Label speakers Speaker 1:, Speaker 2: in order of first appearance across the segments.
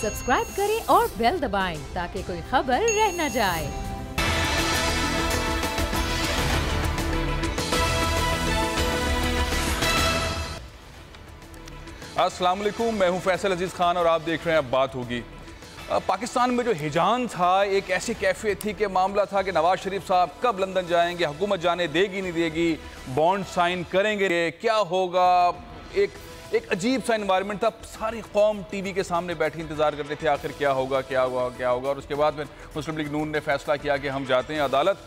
Speaker 1: Subscribe करें और bell दबाएं ताकि कोई खबर रह न जाए।
Speaker 2: अस्सलाम वालेकुम, मैं हूं फैसल अजीज़ खान और आप देख रहे हैं अब बात होगी। पाकिस्तान में जो हिजान था, एक ऐसी कैफियत थी कि मामला था कि नवाज शरीफ साहब कब लंदन जाएंगे, हुकूमत जाने देगी नहीं देगी, बॉन्ड साइन करेंगे, क्या होगा। एक अजीब सा इन्वायरमेंट था। सारी कौम टीवी के सामने बैठी इंतज़ार कर रहे थे आखिर क्या होगा क्या होगा क्या होगा। और उसके बाद फिर मुस्लिम लीग नून ने फैसला किया कि हम जाते हैं अदालत,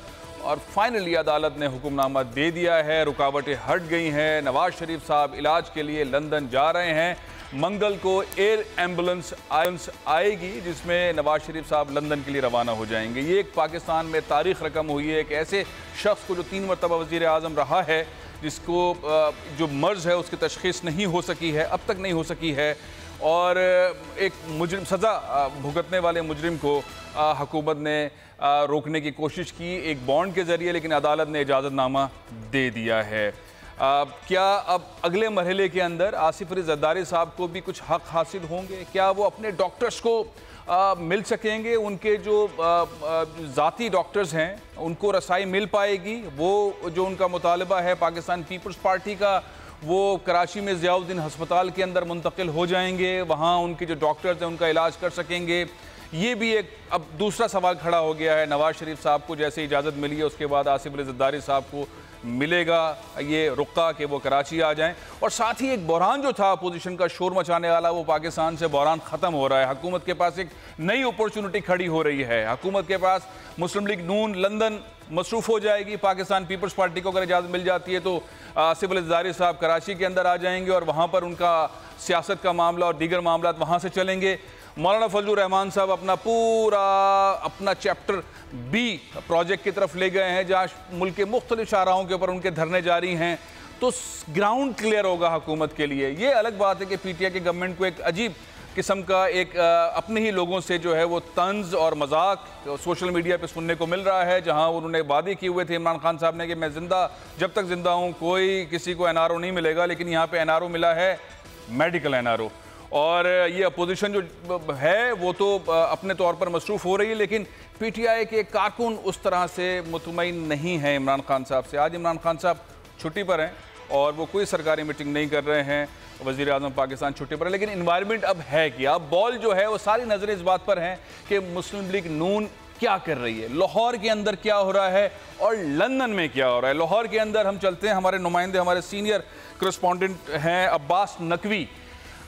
Speaker 2: और फाइनली अदालत ने हुक्मनामा दे दिया है, रुकावटें हट गई हैं। नवाज शरीफ साहब इलाज के लिए लंदन जा रहे हैं। मंगल को एयर एम्बुलेंस आएगी जिसमें नवाज शरीफ साहब लंदन के लिए रवाना हो जाएंगे। ये एक पाकिस्तान में तारीख रकम हुई है, एक ऐसे शख्स को जो 3 मरतबा वज़ीर आज़म रहा है, जिसको जो मर्ज़ है उसकी तशख़ीस नहीं हो सकी है, अब तक नहीं हो सकी है, और एक मुजरिम, सज़ा भुगतने वाले मुजरिम को हुकूमत ने रोकने की कोशिश की एक बॉन्ड के ज़रिए, लेकिन अदालत ने इजाज़तनामा दे दिया है। क्या अब अगले मरहले के अंदर आसिफ अली ज़रदारी साहब को भी कुछ हक़ हासिल होंगे? क्या वो अपने डॉक्टर्स को मिल सकेंगे? उनके जो ज़ाती डॉक्टर्स हैं उनको रसाई मिल पाएगी? वो जो उनका मुतालबा है पाकिस्तान पीपल्स पार्टी का, वो कराची में ज़ियाउद्दीन हस्पताल के अंदर मुंतकिल हो जाएंगे, वहाँ उनके जो डॉक्टर्स हैं उनका इलाज कर सकेंगे? ये भी एक अब दूसरा सवाल खड़ा हो गया है। नवाज शरीफ साहब को जैसे इजाज़त मिली है उसके बाद आसिफ अली ज़रदारी साहब को मिलेगा ये रुक़ा कि वो कराची आ जाएं। और साथ ही एक बहरान जो था अपोजिशन का शोर मचाने वाला, वो पाकिस्तान से बहरान ख़त्म हो रहा है। हुकूमत के पास एक नई अपॉर्चुनिटी खड़ी हो रही है। हुकूमत के पास मुस्लिम लीग नून लंदन मसरूफ़ हो जाएगी। पाकिस्तान पीपल्स पार्टी को अगर इजाज़त मिल जाती है तो आसिफ अली ज़रदारी साहब कराची के अंदर आ जाएंगे और वहाँ पर उनका सियासत का मामला और दीगर मामला वहाँ से चलेंगे। मौलाना फजलुर रहमान साहब अपना चैप्टर बी प्रोजेक्ट की तरफ ले गए हैं, जहाँ मुल्क के मुख्तलिफ शाहराहों के ऊपर उनके धरने जारी हैं। तो ग्राउंड क्लियर होगा हुकूमत के लिए। ये अलग बात है कि पीटीआई की गवर्नमेंट को एक अजीब किस्म का एक अपने ही लोगों से जो है वो तंज और मजाक सोशल मीडिया पे सुनने को मिल रहा है, जहां उन्होंने वादे किए हुए थे इमरान खान साहब ने कि मैं जब तक जिंदा हूं कोई किसी को एनआरओ नहीं मिलेगा, लेकिन यहाँ पे एनआरओ मिला है, मेडिकल एनआरओ। और ये अपोजिशन जो है वो तो अपने तौर पर मसरूफ़ हो रही है, लेकिन पीटीआई के कारकुन उस तरह से मुतमईन नहीं है इमरान खान साहब से। आज इमरान खान साहब छुट्टी पर हैं और वो कोई सरकारी मीटिंग नहीं कर रहे हैं, वज़ीर आज़म पाकिस्तान छुट्टी पर है, लेकिन इन्वायरमेंट अब है कि अब बॉल जो है वो सारी नज़रें इस बात पर हैं कि मुस्लिम लीग नून क्या कर रही है, लाहौर के अंदर क्या हो रहा है और लंदन में क्या हो रहा है। लाहौर के अंदर हम चलते हैं, हमारे नुमाइंदे, हमारे सीनियर करस्पॉन्डेंट हैं अब्बास नकवी।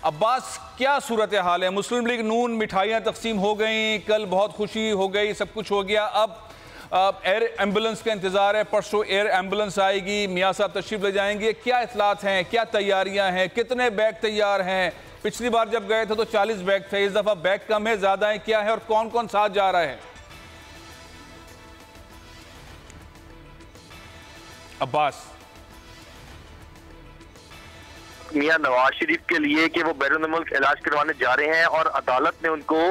Speaker 2: अब्बास, क्या सूरत हाल है? मुस्लिम लीग नून मिठाइयाँ तकसीम हो गई, कल बहुत खुशी हो गई, सब कुछ हो गया, अब एयर एम्बुलेंस का इंतज़ार है, परसों एयर एम्बुलेंस आएगी, मियाँ साहब तशरीफ ले जाएंगे। क्या इतलात हैं, क्या तैयारियां हैं, कितने बैग तैयार हैं? पिछली बार जब गए थे तो 40 बैग थे, इस दफ़ा बैग कम है, ज़्यादा है, क्या है और कौन कौन साथ जा रहा है? अब्बास,
Speaker 3: मियां नवाज शरीफ के लिए कि वो बैरून मुल्क इलाज करवाने जा रहे हैं, और अदालत ने उनको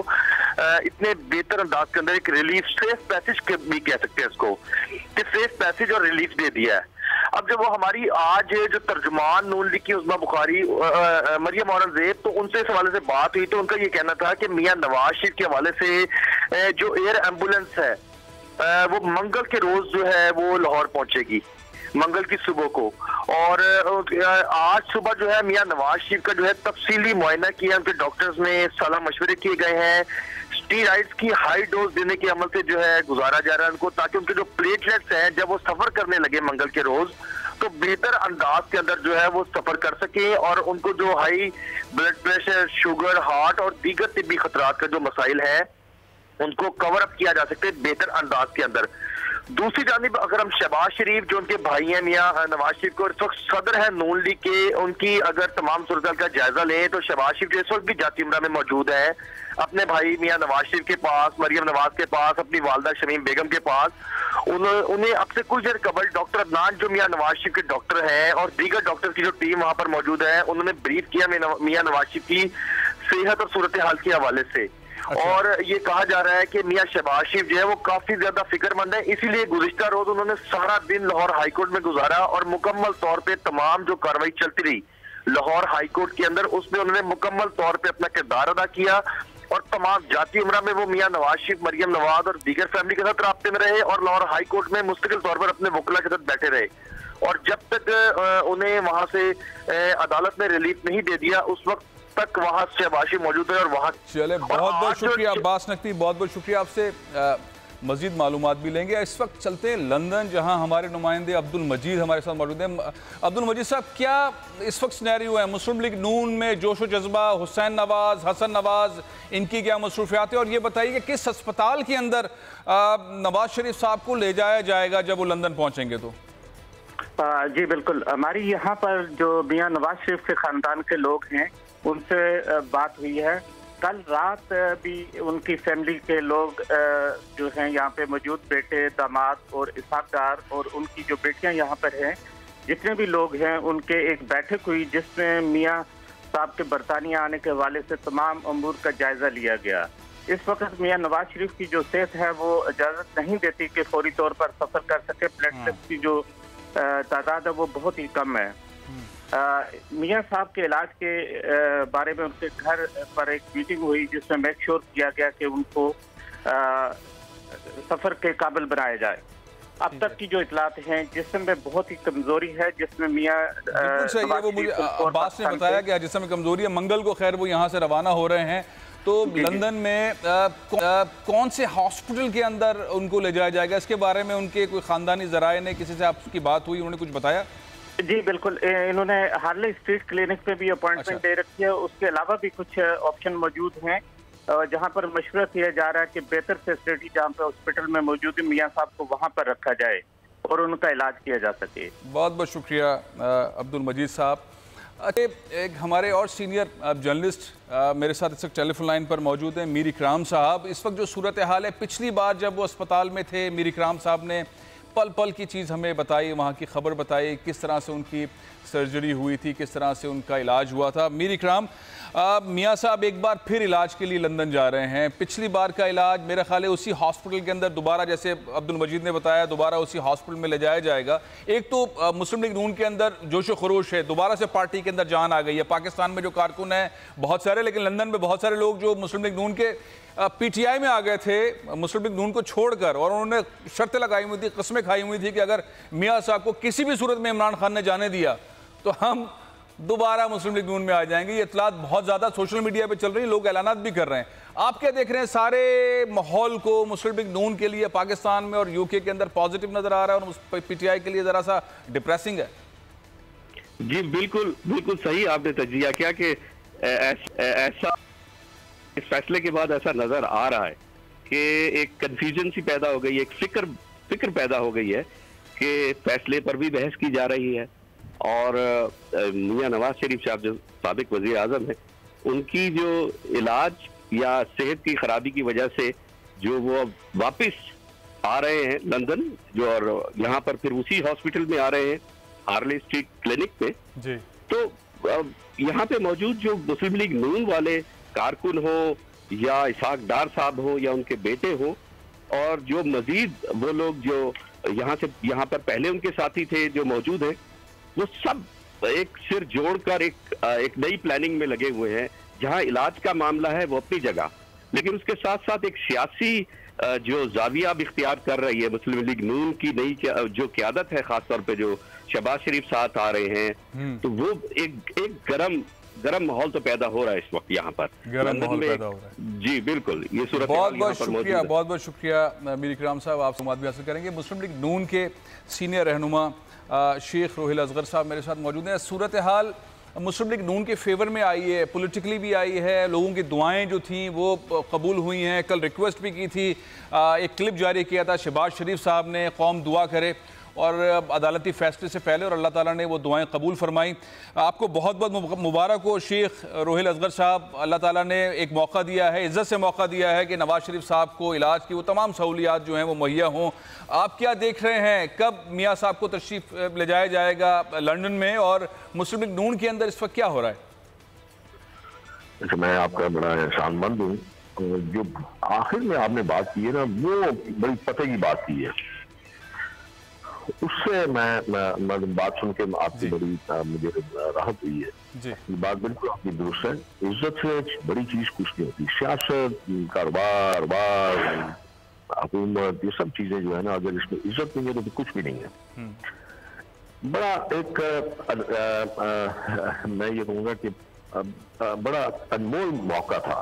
Speaker 3: इतने बेहतर अंदाज के अंदर एक रिलीफ, सेफ पैसेज भी कह सकते हैं इसको, कि सेफ पैसेज और रिलीफ दे दिया है। अब जब वो हमारी आज जो तर्जुमान नून लीग की उस्मा बुखारी, मरियम औरंगजेब, तो उनसे इस हवाले से बात हुई तो उनका ये कहना था कि मियां नवाज शरीफ के हवाले से जो एयर एम्बुलेंस है वो मंगल के रोज जो है वो लाहौर पहुंचेगी, मंगल की सुबह को। और आज सुबह जो है मियां नवाज शरीफ का जो है तफसीली मुआयना किया, उनके डॉक्टर्स ने सलाह मशवरे किए गए हैं, स्टीरॉइड्स की हाई डोज देने के अमल से जो है गुजारा जा रहा है उनको, ताकि उनके जो प्लेटलेट्स हैं जब वो सफर करने लगे मंगल के रोज तो बेहतर अंदाज के अंदर जो है वो सफर कर सके, और उनको जो high blood pressure, sugar, heart और दीगर तिब्बी खतरात का जो मसाइल है उनको कवर अप किया जा सकता है बेहतर अंदाज के अंदर। दूसरी जानिब अगर हम शहबाज शरीफ जो उनके भाई हैं मियां नवाज शरीफ को, इस वक्त सदर है नून लीग के, उनकी अगर तमाम सूरत का जायजा लें तो शहबाज शरीफ जो इस वक्त भी जाती उम्रा में मौजूद है, अपने भाई मियां नवाज शरीफ के पास, मरियम नवाज के पास, अपनी वालदा शमीम बेगम के पास, उन्हें अब से कुछ देर कबल डॉक्टर अदनान जो मियां नवाज शरीफ के डॉक्टर हैं और दीगर डॉक्टर की जो टीम वहां पर मौजूद है, उन्होंने ब्रीफ किया मियां नवाज शरीफ की सेहत और सूरत हाल के हवाले से। और ये कहा जा रहा है कि मियां शहबाज शरीफ जो है वो काफी ज्यादा फिक्रमंद है, इसीलिए गुज़िश्ता रोज उन्होंने सारा दिन लाहौर हाईकोर्ट में गुजारा और मुकम्मल तौर पे तमाम जो कार्रवाई चलती रही लाहौर हाईकोर्ट के अंदर, उसमें उन्होंने मुकम्मल तौर पे अपना किरदार अदा किया। और तमाम जाती उम्रा में वो मियां नवाज शरीफ, मरियम नवाज और दीगर फैमिली के साथ राब्ते में रहे और लाहौर हाई कोर्ट में मुस्तकिल तौर पर अपने वकील के साथ बैठे रहे। और जब तक उन्हें वहां से अदालत ने रिलीफ नहीं दे दिया उस वक्त तक वहां शहबाज शरीफ मौजूद है। और वहां
Speaker 2: चले, बहुत बहुत शुक्रिया अब्बास नकवी, बहुत बहुत शुक्रिया। आपसे मजीद मालूमात भी लेंगे। इस वक्त चलते हैं लंदन, जहां हमारे नुमाइंदे अब्दुल मजीद हमारे साथ मौजूद हैं। अब्दुल मजीद साहब, क्या इस वक्त सिनेरियो है मुस्लिम लीग नून में? जोश व जज्बा, हुसैन नवाज, हसन नवाज, इनकी क्या मसरूफियात है? और ये बताइए कि किस अस्पताल के अंदर नवाज शरीफ साहब को ले जाया जाएगा जब वो लंदन पहुंचेंगे? तो
Speaker 4: जी बिल्कुल, हमारी यहाँ पर जो मियां नवाज शरीफ के खानदान के लोग हैं उनसे बात हुई है। कल रात भी उनकी फैमिली के लोग जो हैं यहाँ पे मौजूद, बेटे, दामाद और इसाक डार और उनकी जो बेटियाँ यहाँ पर हैं, जितने भी लोग हैं उनके एक बैठक हुई जिसमें मियां साहब के बरतानिया आने के हवाले से तमाम अमूर का जायजा लिया गया। इस वक्त मियां नवाज शरीफ की जो सेहत है वो इजाज़त नहीं देती कि फौरी तौर पर सफ़र कर सके। प्लेटलेट्स की जो तादाद है वो बहुत ही कम है। मियां साहब के इलाज के बारे में उनके घर पर एक मीटिंग हुई जिसमें मेक श्योर किया गया कि उनको सफ़र के काबिल बनाया जाए। अब तक की जो इतलात हैं जिस्म में बहुत ही कमजोरी है, जिसमें मियां
Speaker 2: वो मुझे अब्बास ने बताया कि जिस्म में कमजोरी है। मंगल को खैर वो यहाँ से रवाना हो रहे हैं। तो लंदन में कौन से हॉस्पिटल के अंदर उनको ले जाया जाएगा, इसके बारे में उनके कोई खानदानी जराए ने किसी से आपकी बात हुई, उन्होंने कुछ बताया?
Speaker 4: जी बिल्कुल, इन्होंने हार्ले स्ट्रीट क्लिनिक पे भी अपॉइंटमेंट दे रखी है। उसके अलावा भी कुछ ऑप्शन मौजूद हैं जहां पर मशवरा किया जा रहा है कि बेहतर फैसिलिटी जहां पे हॉस्पिटल में मौजूद है मियां साहब को वहां पर रखा जाए और उनका इलाज किया जा सके। बहुत
Speaker 2: बहुत शुक्रिया अब्दुल मजीद साहब। एक हमारे और सीनियर जर्नलिस्ट मेरे साथ इस वक्त टेलीफोन लाइन पर मौजूद हैं, मीर इकराम साहब। इस वक्त जो सूरत हाल है, पिछली बार जब वो अस्पताल में थे मीर इकराम साहब ने पल पल की चीज़ हमें बताई, वहाँ की खबर बताई, किस तरह से उनकी सर्जरी हुई थी, किस तरह से उनका इलाज हुआ था। मीर इकराम, मियां साहब एक बार फिर इलाज के लिए लंदन जा रहे हैं। पिछली बार का इलाज मेरा ख्याल है उसी हॉस्पिटल के अंदर दोबारा, जैसे अब्दुल मजीद ने बताया, दोबारा उसी हॉस्पिटल में ले जाया जाएगा। एक तो मुस्लिम लीग नून के अंदर जोश खरोश है, दोबारा से पार्टी के अंदर जान आ गई है। पाकिस्तान में जो कारकुन हैं बहुत सारे, लेकिन लंदन में बहुत सारे लोग जो मुस्लिम लीग नून के पीटीआई में आ गए थे मुस्लिम लीग नून को छोड़कर, और उन्होंने शर्तें लगाई हुई थी, कस्में खाई हुई थी कि अगर मियां साहब को किसी भी सूरत में इमरान खान ने जाने दिया तो हम दोबारा मुस्लिम लीग नून में आ जाएंगे। ये इतलात बहुत ज़्यादा सोशल मीडिया पे चल रही है, लोग ऐलानात भी कर रहे हैं। आप क्या देख रहे हैं सारे माहौल को? मुस्लिम लीग नून के लिए पाकिस्तान में और यूके के अंदर पॉजिटिव नजर आ रहा है और पीटीआई के लिए ज़रा सा डिप्रेसिंग है।
Speaker 5: जी बिल्कुल बिल्कुल सही आपने तजिया किया कि ऐसा इस फैसले के बाद ऐसा नजर आ रहा है कि एक कंफ्यूजन सी पैदा हो गई है, एक फिक्र पैदा हो गई है कि फैसले पर भी बहस की जा रही है। और मियां नवाज शरीफ साहब जो साबिक वजीर आजम है, उनकी जो इलाज या सेहत की खराबी की वजह से जो वो अब वापस आ रहे हैं लंदन, जो और यहाँ पर फिर उसी हॉस्पिटल में आ रहे हैं हार्ले स्ट्रीट क्लिनिक में जी। तो यहाँ पे मौजूद जो मुस्लिम लीग नून वाले कारकुन हो या इसाक डार साहब हो या उनके बेटे हो, और जो मजीद वो लोग जो यहाँ पर पहले उनके साथी थे जो मौजूद हैं, वो सब एक सिर जोड़कर एक नई प्लानिंग में लगे हुए हैं। जहां इलाज का मामला है वो अपनी जगह, लेकिन उसके साथ साथ एक सियासी जो जाविया भी इख्तियार कर रही है मुस्लिम लीग नून की नई जो क़यादत है, खासतौर पे जो शहबाज शरीफ साथ आ रहे हैं, तो वो एक गरम माहौल तो पैदा हो रहा है इस वक्त यहाँ पर
Speaker 2: गरम माहौल पैदा हो रहा है।
Speaker 5: जी बिल्कुल, ये सूरत
Speaker 2: बहुत बहुत शुक्रिया मीर इकराम साहब, आप समात भी हासिल करेंगे। मुस्लिम लीग नून के सीनियर रहनुमा शेख रोहिल असगर साहब मेरे साथ मौजूद हैं। सूरत हाल मुस्लिम लीग नून के फेवर में आई है, पॉलिटिकली भी आई है, लोगों की दुआएं जो थी वो कबूल हुई हैं। कल रिक्वेस्ट भी की थी, एक क्लिप जारी किया था शहबाज शरीफ साहब ने, कौम दुआ करे, और अदालती फैसले से पहले, और अल्लाह ताला ने वो दुआएं कबूल फरमाई। आपको बहुत बहुत मुबारक हो शेख रोहिल असगर साहब। अल्लाह ताला ने एक मौका दिया है, इज़्ज़त से मौका दिया है कि नवाज शरीफ साहब को इलाज की वो तमाम सहूलियात जो हैं वो मुहैया हों। आप क्या देख रहे हैं, कब मियां साहब को तशरीफ़ ले जाया जाएगा लंदन में, और मुस्लिम लीग नून के अंदर इस वक्त क्या हो रहा है?
Speaker 6: अच्छा, मैं आपका बड़ा एहसानमंद हूँ। जो आखिर में आपने बात की है ना, वो बड़ी पते की बात की है। उससे मैं बात सुन के आपकी बड़ी मुझे राहत हुई है
Speaker 2: जी।
Speaker 6: बात बिल्कुल आपकी दुरुस्त है। इज्जत से बड़ी चीज कुछ नहीं होती। सियासत, कारोबार, हुकूमत, ये सब चीजें जो है ना, अगर इसमें इज्जत नहीं है तो कुछ भी नहीं है। बड़ा एक मैं ये कहूँगा कि बड़ा अनमोल मौका था,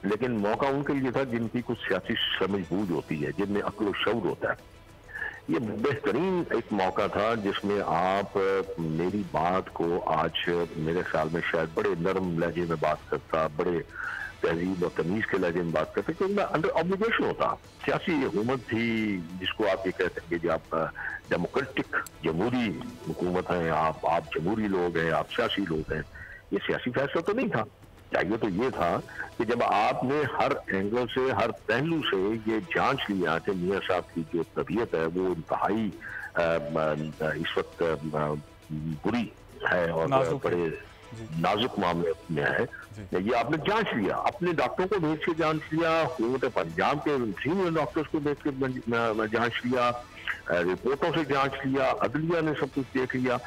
Speaker 6: लेकिन मौका उनके लिए था जिनकी कुछ सियासी समझबूझ होती है, जिनमें अक्ल शऊर होता है। ये बेहतरीन एक मौका था जिसमें आप मेरी बात को आज मेरे ख्याल में शायद बड़े नरम लहजे में बात करता, बड़े तहजीब और तमीज के लहजे में बात करते, क्योंकि मैं अंडर ऑब्लिगेशन होता। सियासी हुकूमत थी जिसको आप ये कहते हैं कि आप डेमोक्रेटिक जमहूरी हुकूमत हैं, आप जमहूरी लोग हैं, आप सियासी लोग हैं। ये सियासी फैसला तो नहीं था। चाहिए तो ये था कि जब आपने हर एंगल से, हर पहलू से ये जांच लिया कि मियां साहब की जो तबीयत है वो इंतहाई इस वक्त बुरी है और बड़े नाजुक मामले में है, ये आपने जांच लिया, अपने डॉक्टरों को भेज के जांच लिया, हुकूमत पंजाब के सीनियर डॉक्टर्स को भेज के जांच लिया, रिपोर्टों से जांच लिया, अदलिया ने सब कुछ देख लिया।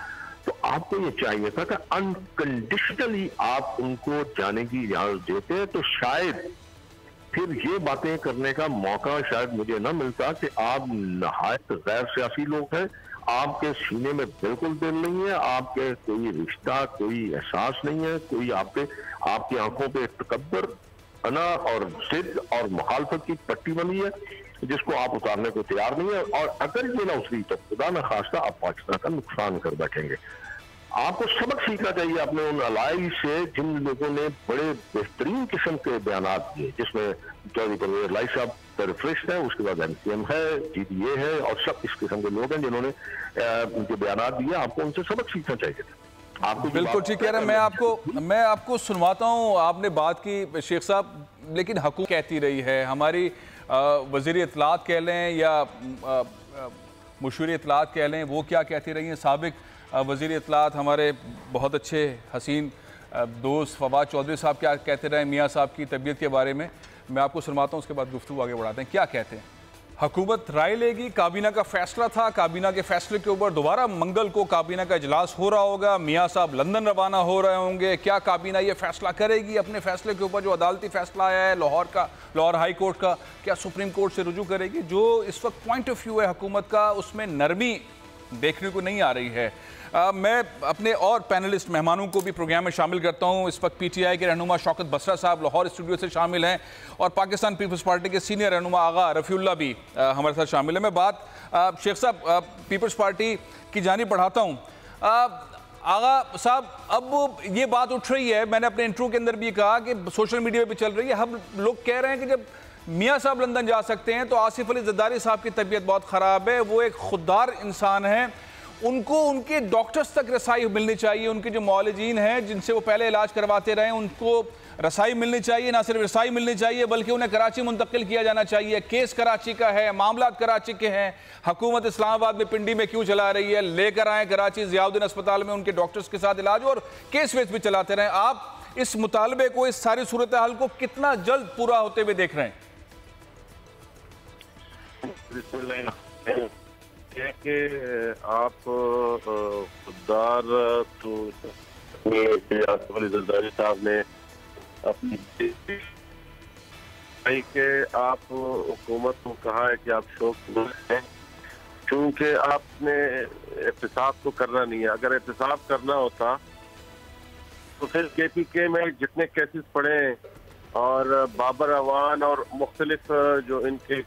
Speaker 6: तो आपको ये चाहिए था कि अनकंडीशनली आप उनको जाने की इजाजत देते, तो शायद फिर ये बातें करने का मौका शायद मुझे न मिलता कि आप नहायत गैर सियासी लोग हैं, आपके सीने में बिल्कुल दिल नहीं है, आपके कोई रिश्ता, कोई एहसास नहीं है, कोई आपकी आंखों पे तकब्बर, अना और जिद और मुखालफत की पट्टी बनी है जिसको आप उतारने को तैयार नहीं है। और अगर ये ना उतरी तो खुदा न खास्ता आप पाकिस्तान का नुकसान कर बैठेंगे। आपको सबक सीखना चाहिए अपने उन अलाई से जिन लोगों ने बड़े बेहतरीन किस्म के बयान दिए, जिसमें चौधरी परवेज लाई साहब रिफ्रेश है, उसके बाद MCM है, GDA है और सब इस किस्म के लोग हैं जिन्होंने उनके बयान दिए। आपको उनसे सबक सीखना चाहिए था। आपको
Speaker 2: बिल्कुल ठीक कह रहे हैं। मैं आपको सुनवाता हूँ। आपने बात की शेख साहब, लेकिन हुकूमत कहती रही है, हमारी वज़ीर इत्तलात कह लें या मुशूर इत्तलात कह लें, वो क्या कहती रही हैं। साबिक वज़ीर इत्तलात हमारे बहुत अच्छे हसीन दोस्त फवाद चौधरी साहब क्या कहते रहे मियाँ साहब की तबीयत के बारे में। मैं आपको सुनवाता हूँ, उसके बाद गुफ्तगू आगे बढ़ाते हैं। क्या कहते हैं? हुकूमत राय लेगी, काबीना का फैसला था, काबीना के फैसले के ऊपर दोबारा मंगल को काबीना का इजलास हो रहा होगा, मियाँ साहब लंदन रवाना हो रहे होंगे। क्या काबीना ये फैसला करेगी अपने फैसले के ऊपर? जो अदालती फैसला आया है लाहौर हाई कोर्ट का, क्या सुप्रीम कोर्ट से रुजू करेगी? जो इस वक्त पॉइंट ऑफ व्यू है हुकूमत का, उसमें नरमी देखने को नहीं आ रही है। मैं अपने और पैनलिस्ट मेहमानों को भी प्रोग्राम में शामिल करता हूं। इस वक्त PTI के रहनुमा शौकत बसरा साहब लाहौर स्टूडियो से शामिल हैं और पाकिस्तान पीपल्स पार्टी के सीनियर रहनुमा आगा रफ़ीउल्लाह भी हमारे साथ शामिल है। मैं बात शेख साहब पीपल्स पार्टी की जानिब बढ़ाता हूँ। आगा साहब, अब ये बात उठ रही है, मैंने अपने इंटरव्यू के अंदर भी कहा कि सोशल मीडिया पर चल रही है, हम लोग कह रहे हैं कि जब मियाँ साहब लंदन जा सकते हैं तो आसिफ अली जरदारी साहब की तबीयत बहुत ख़राब है, वो एक खुददार इंसान है, उनको उनके डॉक्टर्स तक रसाई मिलनी चाहिए, उनके जो मौलजीन हैं जिनसे वो पहले इलाज करवाते रहे उनको रसाई मिलनी चाहिए। ना सिर्फ रसाई मिलनी चाहिए बल्कि उन्हें कराची मुंतकिल किया जाना चाहिए। केस कराची का है, मामला कराची के हैं, हुकूमत इस्लामाबाद में पिंडी में क्यों चला रही है? लेकर आए कराची ज़ियाउद्दीन अस्पताल में उनके डॉक्टर्स के साथ इलाज और केस वेस भी चलाते रहें। आप इस मुतालबे को, इस सारी सूरत हाल को कितना जल्द पूरा होते हुए देख रहे हैं?
Speaker 7: कि आप खुददार तो आसिफ अली जरदारी साहब ने अपनी कि आप हुकूमत को कहा है कि आप शोक हैं, क्योंकि आपने एहतसाब तो करना नहीं है। अगर एहतसाब करना होता तो फिर KPK में जितने केसेस पड़े और बाबर अवान और मुख्तलिफ जो इनके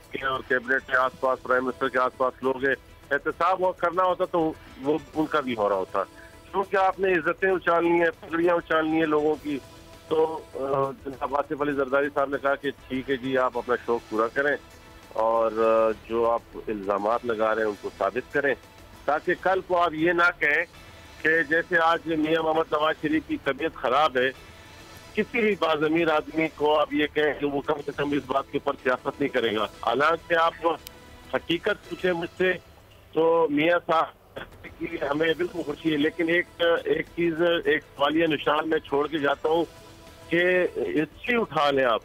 Speaker 7: और कैबिनेट के आसपास, प्राइम मिनिस्टर के आसपास लोग हैं, एहतसाब करना होता तो वो उनका भी हो रहा होता। क्योंकि आपने इज्जतें उछालनी है, पगड़ियाँ उछालनी है लोगों की। तो जनाब आसिफ अली जरदारी साहब ने कहा कि ठीक है जी, आप अपना शौक पूरा करें और जो आप इल्ज़ामात लगा रहे हैं उनको साबित करें, ताकि कल को आप ये ना कहें कि जैसे आज मियाँ मोहम्मद नवाज शरीफ की तबीयत खराब है, किसी भी बाज़मीर आदमी को आप ये कहें कि वो कम से कम इस बात के ऊपर सियासत नहीं करेगा। हालांकि आप हकीकत पूछे मुझसे तो मियाँ साहब की हमें बिल्कुल खुशी है, लेकिन एक चीज़, एक सवालिया निशान में छोड़ के जाता हूँ कि हिस्ट्री उठा लें आप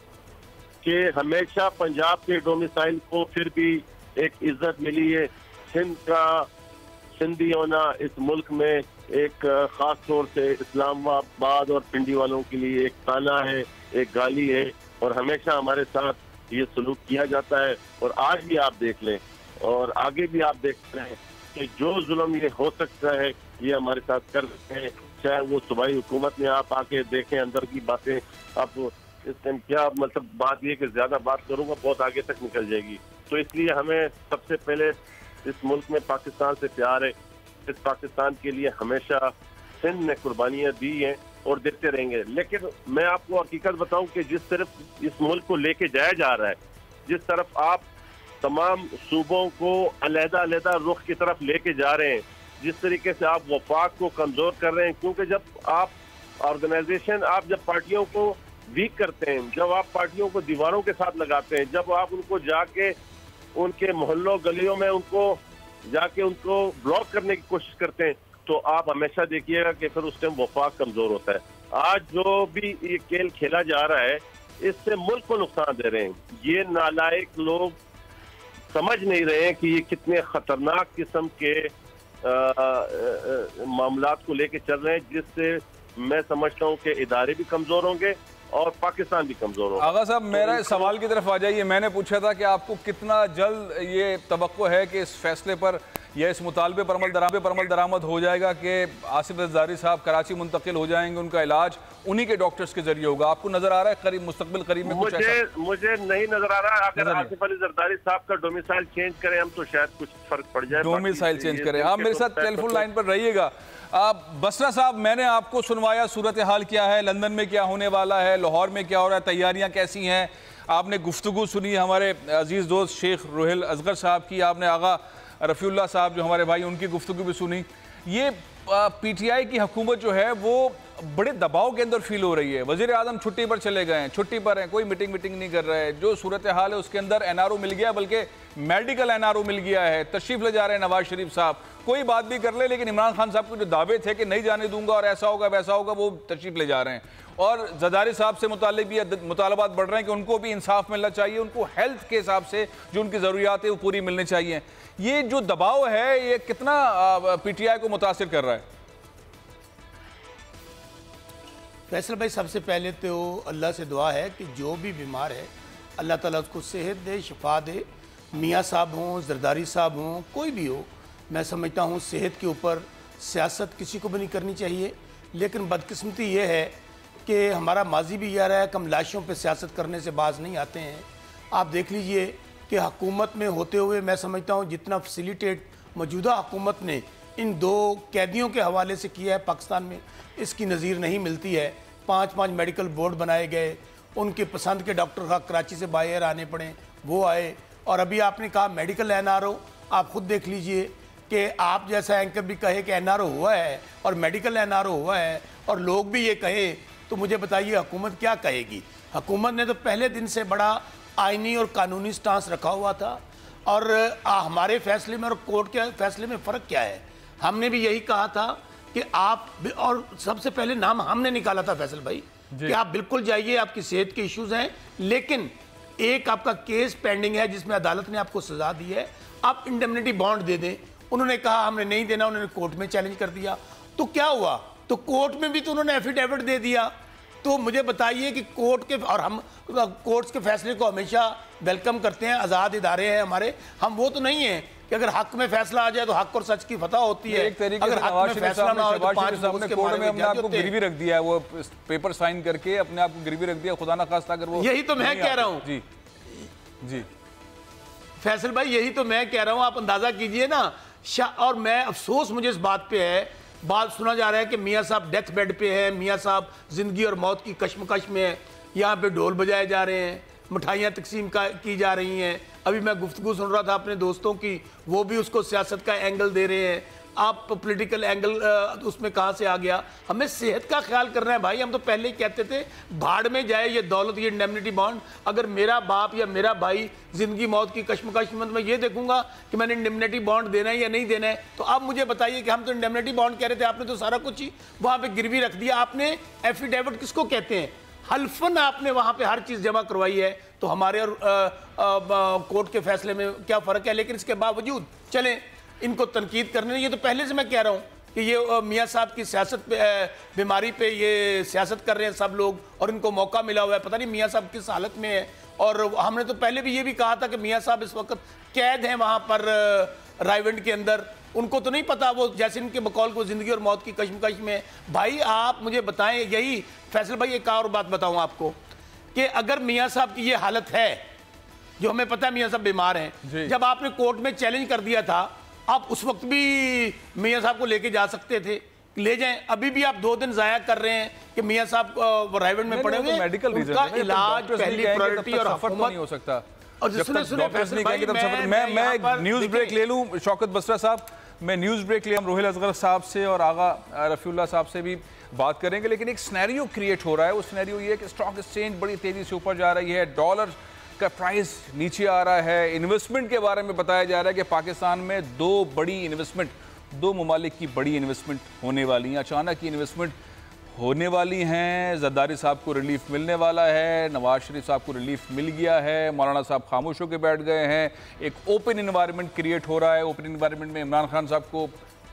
Speaker 7: कि हमेशा पंजाब के डोमिसाइल को फिर भी एक इज्जत मिली है। सिंध का सिंधी होना इस मुल्क में एक खास तौर से इस्लामाबाद और पिंडी वालों के लिए एक ताना है, एक गाली है, और हमेशा हमारे साथ ये सलूक किया जाता है। और आज भी आप देख लें और आगे भी आप देख रहे हैं कि जो जुल्म ये हो सकता है ये हमारे साथ कर रहे हैं, चाहे वो सूबाई हुकूमत में आप आके देखें अंदर की बातें। आप इस टाइम क्या मतलब बात ये कि ज्यादा बात करूंगा बहुत आगे तक निकल जाएगी, तो इसलिए हमें सबसे पहले इस मुल्क में पाकिस्तान से प्यार है। इस पाकिस्तान के लिए हमेशा सिंध ने कुर्बानियां दी हैं और देते रहेंगे। लेकिन मैं आपको हकीकत बताऊं कि जिस तरफ इस मुल्क को लेके जाया जा रहा है, जिस तरफ आप तमाम सूबों को अलग-अलग रुख की तरफ लेके जा रहे हैं, जिस तरीके से आप वफाक को कमजोर कर रहे हैं, क्योंकि जब आप ऑर्गेनाइजेशन, आप जब पार्टियों को वीक करते हैं, जब आप पार्टियों को दीवारों के साथ लगाते हैं, जब आप उनको जाके उनके मोहल्लों गलियों में उनको जाके उनको ब्लॉक करने की कोशिश करते हैं, तो आप हमेशा देखिएगा कि फिर उस टाइम वफाक कमजोर होता है। आज जो भी ये खेल खेला जा रहा है इससे मुल्क को नुकसान दे रहे हैं। ये नालायक लोग समझ नहीं रहे हैं कि ये कितने खतरनाक किस्म के मामलात को लेके चल रहे हैं, जिससे मैं समझता हूँ कि इदारे भी कमजोर होंगे और पाकिस्तान भी कमजोर होगा।
Speaker 2: आगा साहब, मेरा सवाल की तरफ आ जाइए। मैंने पूछा था कि आपको कितना जल्द ये तवक्को है कि इस फैसले पर या इस मुतालबे पर अमल दरामद हो जाएगा कि आसिफ जरदारी साहब कराची मुंतकिल हो जाएंगे, उनका इलाज उन्हीं के डॉक्टर्स के जरिए होगा। आपको नजर आ रहा है करीब मुस्तकबिल करीब में कुछ ऐसा?
Speaker 7: मुझे नहीं नजर आ रहा है। अगर आसिफ अली जरदारी साहब का डोमिसाइल चेंज करें हम तो शायद कुछ फर्क पड़ जाए।
Speaker 2: डोमिसाइल चेंज करें। आप मेरे साथ टेलीफोन लाइन पर रहिएगा। बसरा साहब, मैंने आपको सुनवाया सूरत हाल क्या है, लंदन में क्या होने वाला है, लाहौर में क्या हो रहा है, तैयारियां कैसी हैं। आपने गुफ्तगू सुनी हमारे अजीज़ दोस्त शेख रोहिल असगर साहब की, आपने आगा रफ़ीउल्लाह साहब जो हमारे भाई उनकी गुफ्तगू भी सुनी। ये पीटीआई की हुकूमत जो है वो बड़े दबाव के अंदर फील हो रही है। वज़ीर आज़म छुट्टी पर चले गए हैं, छुट्टी पर हैं, कोई मीटिंग नहीं कर रहे हैं। जो सूरत हाल है उसके अंदर एनआरओ मिल गया, बल्कि मेडिकल एनआरओ मिल गया है, तशरीफ ले जा रहे हैं नवाज शरीफ साहब। कोई बात भी कर ले, लेकिन इमरान खान साहब के जो दावे थे कि नहीं जाने दूंगा और ऐसा होगा वैसा होगा, वो तशरीफ ले जा रहे हैं। और जरदारी साहब से मुतालिब भी मुतालबात बढ़ रहे हैं कि उनको भी इंसाफ मिलना चाहिए, उनको हेल्थ के हिसाब से जो उनकी ज़रूरियात है वो पूरी मिलनी चाहिए। ये जो दबाव है ये कितना पीटीआई को मुतासिर कर रहा है?
Speaker 8: फैसल भाई, सबसे पहले तो अल्लाह से दुआ है कि जो भी बीमार है अल्लाह ताला उसको सेहत दे, शिफा दे। मियाँ साहब हों, जरदारी साहब हों, कोई भी हो, मैं समझता हूँ सेहत के ऊपर सियासत किसी को भी नहीं करनी चाहिए। लेकिन बदकिस्मती ये है कि हमारा माजी भी यह रहा है कि हम लाशों पर सियासत करने से बाज नहीं आते हैं। आप देख लीजिए कि हुकूमत में होते हुए मैं समझता हूँ जितना फैसिलिटेट मौजूदा हुकूमत ने इन दो कैदियों के हवाले से किया है पाकिस्तान में, इसकी नज़ीर नहीं मिलती है। 5 मेडिकल बोर्ड बनाए गए, उनके पसंद के डॉक्टर का कराची से बाहर आने पड़े, वो आए। और अभी आपने कहा मेडिकल एनआरओ, आप खुद देख लीजिए कि आप जैसा एंकर भी कहे कि एनआरओ हुआ है और मेडिकल एनआरओ हुआ है और लोग भी ये कहे, तो मुझे बताइए हुकूमत क्या कहेगी। हुकूमत ने तो पहले दिन से बड़ा आइनी और कानूनी स्टांस रखा हुआ था। और हमारे फैसले में और कोर्ट के फैसले में फ़र्क क्या है? हमने भी यही कहा था कि आप, और सबसे पहले नाम हमने निकाला था फैसल भाई कि आप बिल्कुल जाइए, आपकी सेहत के इश्यूज हैं, लेकिन एक आपका केस पेंडिंग है जिसमें अदालत ने आपको सजा दी है, आप इंडेमनिटी बॉन्ड दे दें। उन्होंने कहा हमने नहीं देना, उन्होंने कोर्ट में चैलेंज कर दिया। तो क्या हुआ? तो कोर्ट में भी तो उन्होंने एफिडेविट दे दिया। तो मुझे बताइए कि कोर्ट के, और हम कोर्ट्स के फैसले को हमेशा वेलकम करते हैं, आज़ाद इदारे हैं हमारे, हम वो तो नहीं है कि अगर हक में फैसला आ जाए तो हक और सच की फतह होती है। अगर हक में फैसला ना हो तो 5
Speaker 2: सामने कोर्ट में अपने आप को गिरवी रख दिया है, वो पेपर साइन करके अपने आप को गिरवी रख दिया, खुदा ना खास्ता अगर वो।
Speaker 8: यही तो मैं कह रहा हूँ
Speaker 2: जी
Speaker 8: फैसल भाई, यही तो मैं कह रहा हूँ, आप अंदाजा कीजिए ना। और मैं अफसोस मुझे इस बात पे है, बात सुना जा रहा है कि मियाँ साहब डेथ बेड पे है, मियाँ साहब जिंदगी और मौत की कश्मकश में है, यहाँ पे ढोल बजाए जा रहे हैं, मिठाइयाँ तकसीम की जा रही हैं। अभी मैं गुफ्तगू सुन रहा था अपने दोस्तों की, वो भी उसको सियासत का एंगल दे रहे हैं। आप पॉलिटिकल एंगल उसमें कहाँ से आ गया? हमें सेहत का ख्याल करना है भाई। हम तो पहले ही कहते थे भाड़ में जाए ये दौलत, ये इंडेमनिटी बॉन्ड। अगर मेरा बाप या मेरा भाई जिंदगी मौत की कश्मकश में, मैं ये देखूंगा कि मैंने इंडेमनिटी बॉन्ड देना है या नहीं देना है। तो आप मुझे बताइए कि हम तो इंडेमनिटी बॉन्ड कह रहे थे, आपने तो सारा कुछ ही वहाँ पे गिरवी रख दिया। आपने एफिडेविट किसको कहते हैं? हल्फन आपने वहाँ पे हर चीज़ जमा करवाई है। तो हमारे और कोर्ट के फैसले में क्या फ़र्क है? लेकिन इसके बावजूद चलें, इनको तनकीद करने, ये तो पहले से मैं कह रहा हूँ कि ये मियाँ साहब की सियासत पे, बीमारी पे ये सियासत कर रहे हैं सब लोग, और इनको मौका मिला हुआ है। पता नहीं मियाँ साहब किस हालत में है। और हमने तो पहले भी ये भी कहा था कि मियाँ साहब इस वक्त कैद हैं वहाँ पर रायवंड के अंदर, उनको तो नहीं पता, वो जैसे इनके बकौल को ज़िंदगी और मौत की कश्मकश में। भाई आप मुझे बताएं, यही फैसल भाई एक और बात बताऊँ आपको कि अगर मियाँ साहब की ये हालत है, जो हमें पता है मियाँ साहब बीमार हैं, जब आपने कोर्ट में चैलेंज कर दिया था, आप उस वक्त भी मियाँ साहब को लेके जा सकते थे, ले जाएं। अभी भी आप 2 दिन जाया कर रहे हैं कि मियाँ साहब रायवंड में पड़े हुए,
Speaker 2: मेडिकल
Speaker 8: उनका इलाज पहली प्रायोरिटी और
Speaker 2: हुकूमत नहीं हो सकता।
Speaker 8: और
Speaker 2: मैं न्यूज ब्रेक ले लूं शौकत बसरा साहब, मैं न्यूज ब्रेक ले, हम रोहिल असगर साहब से और आगा रफीउल्लाह साहब से भी बात करेंगे, लेकिन एक सिनेरियो क्रिएट हो रहा है। वो सिनेरियो ये है कि स्टॉक एक्सचेंज बड़ी तेजी से ऊपर जा रही है, डॉलर का प्राइस नीचे आ रहा है, इन्वेस्टमेंट के बारे में बताया जा रहा है कि पाकिस्तान में 2 बड़ी इन्वेस्टमेंट, 2 ममालिक की बड़ी इन्वेस्टमेंट होने वाली हैं, अचानक की इन्वेस्टमेंट होने वाली हैं। जरदारी साहब को रिलीफ मिलने वाला है, नवाज शरीफ साहब को रिलीफ मिल गया है, मौलाना साहब खामोश होकर बैठ गए हैं, एक ओपन इन्वायरमेंट क्रिएट हो रहा है। ओपन इन्वायरमेंट में इमरान खान साहब को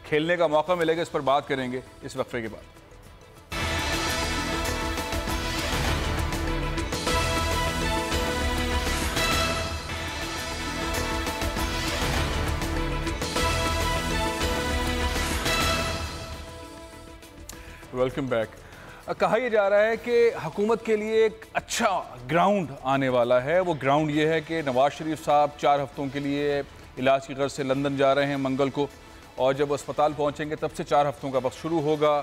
Speaker 2: खेलने का मौका मिलेगा, इस पर बात करेंगे इस वक्फे के बाद। Welcome back. कहा यह जा रहा है कि हुकूमत के लिए एक अच्छा ग्राउंड आने वाला है। वो ग्राउंड ये है कि नवाज शरीफ साहब 4 हफ्तों के लिए इलाज की गर्ज से लंदन जा रहे हैं मंगल को, और जब अस्पताल पहुंचेंगे तब से 4 हफ्तों का वक्त शुरू होगा।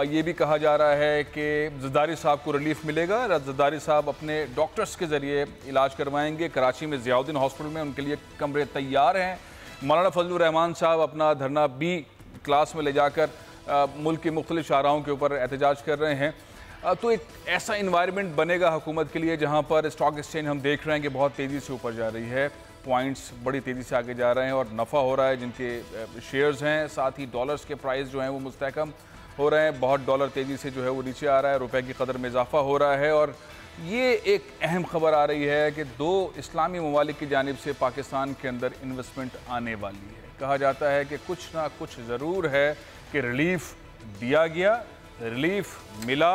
Speaker 2: ये भी कहा जा रहा है कि जरदारी साहब को रिलीफ मिलेगा, जरदारी साहब अपने डॉक्टर्स के ज़रिए इलाज करवाएंगे। कराची में ज़ियाउद्दीन हॉस्पिटल में उनके लिए कमरे तैयार हैं। मौलाना फजलुर रहमान साहब अपना धरना B क्लास में ले जाकर मुल्क की मुख्तलिफ शाहराहों के ऊपर एहतजाज कर रहे हैं। तो एक ऐसा इन्वायरमेंट बनेगा हुकूमत के लिए जहाँ पर स्टॉक एक्सचेंज हम देख रहे हैं कि बहुत तेज़ी से ऊपर जा रही है, पॉइंट्स बड़ी तेज़ी से आगे जा रहे हैं और नफ़ा हो रहा है जिनके शेयर्स हैं। साथ ही डॉलर्स के प्राइस जो हैं वो मुस्तहकम हो रहे हैं, बहुत डॉलर तेज़ी से जो है वो नीचे आ रहा है, रुपए की कदर में इजाफा हो रहा है। और ये एक अहम खबर आ रही है कि 2 इस्लामी ममालिक की जानिब से पाकिस्तान के अंदर इन्वेस्टमेंट आने वाली है। कहा जाता है कि कुछ ना कुछ ज़रूर है कि रिलीफ दिया गया, रिलीफ मिला,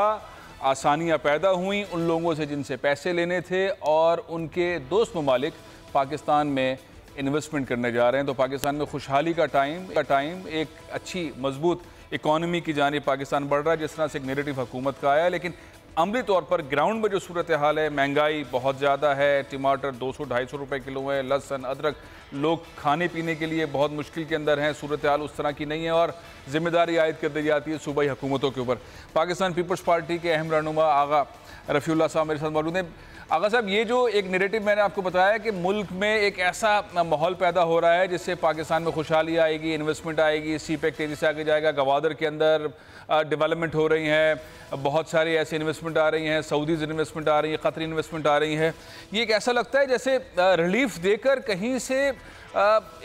Speaker 2: आसानियाँ पैदा हुई उन लोगों से जिनसे पैसे लेने थे, और उनके दोस्त ममालिक पाकिस्तान में इन्वेस्टमेंट करने जा रहे हैं। तो पाकिस्तान में खुशहाली का टाइम एक अच्छी मजबूत इकॉनमी की जानिब पाकिस्तान बढ़ रहा है, जिस तरह से एक नेरेटिव हुकूमत का आया। लेकिन अमली तौर पर ग्राउंड में जो सूरत हाल है, महंगाई बहुत ज़्यादा है, टमाटर 200-250 रुपये किलो है, लहसुन अदरक, लोग खाने पीने के लिए बहुत मुश्किल के अंदर हैं। सूरत हाल उस तरह की नहीं है और ज़िम्मेदारी आयद कर दी जाती है सूबाई हुकूमतों के ऊपर। पाकिस्तान पीपल्स पार्टी के अहम रहनुमा आगा रफ़ीउल्लाह साहब मेरे साथ मौजूद हैं। आगा साहब, ये जो एक नैरेटिव मैंने आपको बताया कि मुल्क में एक ऐसा माहौल पैदा हो रहा है जिससे पाकिस्तान में खुशहाली आएगी, इन्वेस्टमेंट आएगी, CPEC तेज़ी से आगे जाएगा, गवादर के अंदर डेवलपमेंट हो रही हैं, बहुत सारी ऐसी इन्वेस्टमेंट आ रही हैं, सऊदीज़ इन्वेस्टमेंट आ रही है, कतरी इन्वेस्टमेंट आ रही है। ये एक ऐसा लगता है जैसे रिलीफ देकर कहीं से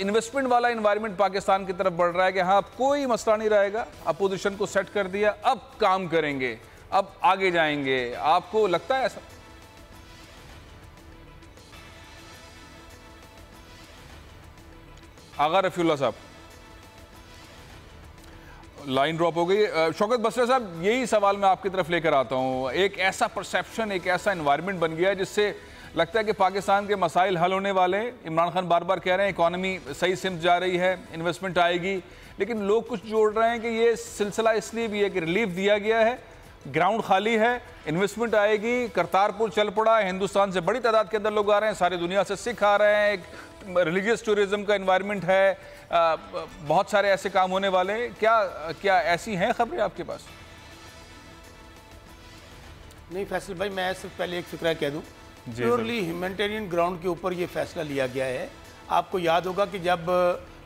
Speaker 2: इन्वेस्टमेंट वाला इन्वायरमेंट पाकिस्तान की तरफ बढ़ रहा है कि हाँ अब कोई मसला नहीं रहेगा, अपोजिशन को सेट कर दिया, अब काम करेंगे, अब आगे जाएंगे। आपको लगता है ऐसा? आगा रफ़ीउल्लाह साहब, लाइन ड्रॉप हो गई। शौकत बसरा साहब, यही सवाल मैं आपकी तरफ लेकर आता हूँ। एक ऐसा परसेप्शन, एक ऐसा इन्वायरमेंट बन गया है जिससे लगता है कि पाकिस्तान के मसाइल हल होने वाले हैं। इमरान खान बार बार कह रहे हैं इकॉनमी सही सिमत जा रही है, इन्वेस्टमेंट आएगी, लेकिन लोग कुछ जोड़ रहे हैं कि ये सिलसिला इसलिए भी है कि रिलीफ दिया गया है, ग्राउंड खाली है, इन्वेस्टमेंट आएगी, करतारपुर चल पड़ा, हिंदुस्तान से बड़ी तादाद के अंदर लोग आ रहे हैं, सारी दुनिया से सिख आ रहे हैं, एक रिलीजियस टूरिज्म का इन्वायरमेंट है, बहुत सारे ऐसे काम होने वाले हैं। क्या ऐसी हैं खबरें आपके पास?
Speaker 8: नहीं फैसल भाई, मैं सिर्फ पहले एक फिक्रा कह दूं, प्योरली ह्यूमैनिटेरियन ग्राउंड के ऊपर ये फैसला लिया गया है। आपको याद होगा कि जब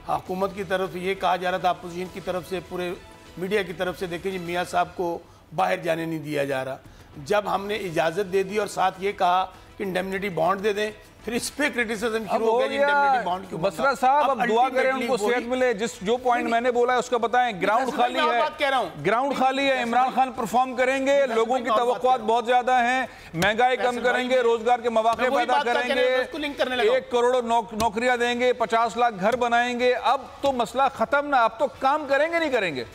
Speaker 8: हुकूमत की तरफ ये कहा जा रहा था, अपोजिशन की तरफ से, पूरे मीडिया की तरफ से, देखें जी मियाँ साहब को बाहर जाने नहीं दिया जा रहा, जब हमने इजाज़त दे दी और साथ ये कहा कि इंडेमनिटी बॉन्ड दे दें, फिर इस पे क्रिटिसिज्म शुरू हो गया कि
Speaker 2: गया
Speaker 8: बॉन्ड क्यों
Speaker 2: बसरा साहब, अब दुआ करें उनको सेहत मिले। जो पॉइंट मैंने बोला है उसका बताएं। ग्राउंड खाली है, ग्राउंड खाली है। इमरान खान परफॉर्म करेंगे, लोगों की तवक्कुआत बहुत ज्यादा हैं, महंगाई कम करेंगे, रोजगार के मौके पैदा करेंगे, 1 करोड़ नौकरियां देंगे, 50 लाख घर बनाएंगे। अब तो मसला खत्म ना, अब तो काम करेंगे नहीं करेंगे।